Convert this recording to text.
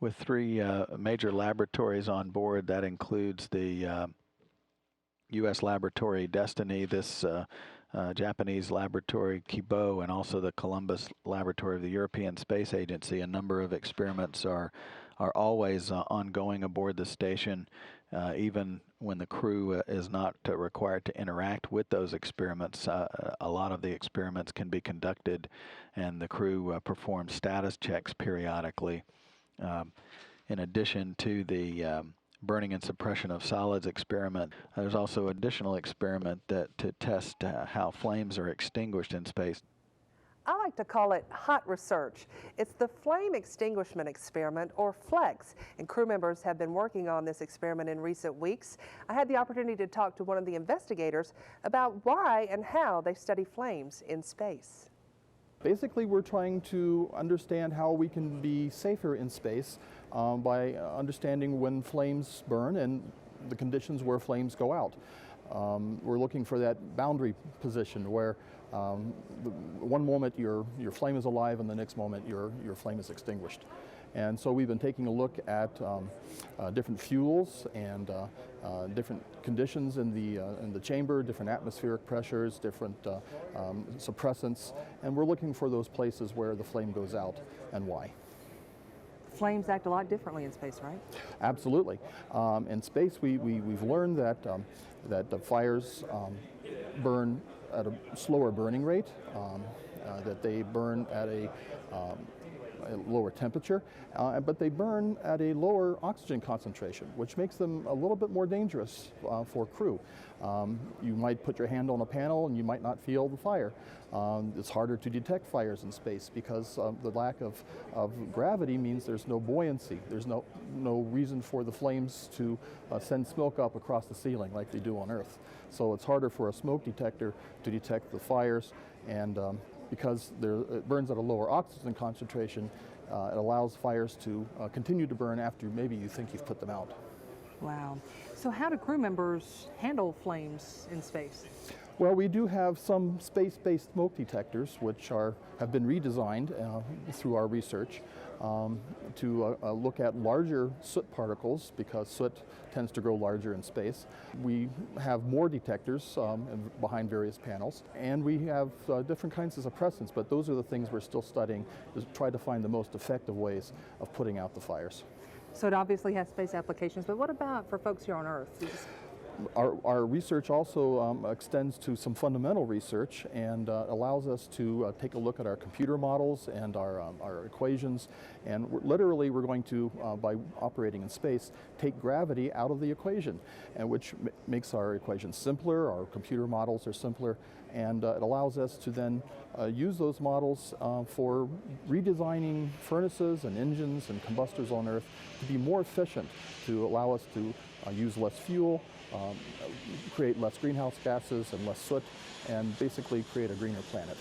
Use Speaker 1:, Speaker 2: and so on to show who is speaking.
Speaker 1: With three major laboratories on board, that includes the U.S. laboratory Destiny, this Japanese laboratory Kibo, and also the Columbus laboratory of the European Space Agency. A number of experiments are always ongoing aboard the station, even when the crew is not required to interact with those experiments. A lot of the experiments can be conducted, and the crew performs status checks periodically. In addition to the burning and suppression of solids experiment, there's also additional experiment to test how flames are extinguished in space.
Speaker 2: I like to call it hot research. It's the Flame Extinguishment Experiment, or FLEX, and crew members have been working on this experiment in recent weeks. I had the opportunity to talk to one of the investigators about why and how they study flames in space.
Speaker 3: Basically, we're trying to understand how we can be safer in space by understanding when flames burn and the conditions where flames go out. We're looking for that boundary position where one moment your flame is alive and the next moment your flame is extinguished. And so we've been taking a look at different fuels and different conditions in the chamber, different atmospheric pressures, different suppressants, and we're looking for those places where the flame goes out and why.
Speaker 2: Flames act a lot differently in space, right?
Speaker 3: Absolutely. In space, we've learned that the fires burn at a slower burning rate, that they burn at a lower temperature, but they burn at a lower oxygen concentration, which makes them a little bit more dangerous for crew. You might put your hand on a panel and you might not feel the fire. It's harder to detect fires in space because the lack of gravity means there's no buoyancy. There's no reason for the flames to send smoke up across the ceiling like they do on Earth. So it's harder for a smoke detector to detect the fires, and because it burns at a lower oxygen concentration, it allows fires to continue to burn after maybe you think you've put them out.
Speaker 2: Wow. So how do crew members handle flames in space?
Speaker 3: Well, we do have some space-based smoke detectors which have been redesigned through our research to look at larger soot particles, because soot tends to grow larger in space. We have more detectors behind various panels, and we have different kinds of suppressants, but those are the things we're still studying to try to find the most effective ways of putting out the fires.
Speaker 2: So it obviously has space applications, but what about for folks here on Earth?
Speaker 3: Our research also extends to some fundamental research and allows us to take a look at our computer models and our equations, and literally we're going to, by operating in space, take gravity out of the equation, and which makes our equations simpler, our computer models are simpler, and it allows us to then use those models for redesigning furnaces and engines and combustors on Earth to be more efficient, to allow us to use less fuel, create less greenhouse gases and less soot, and basically create a greener planet.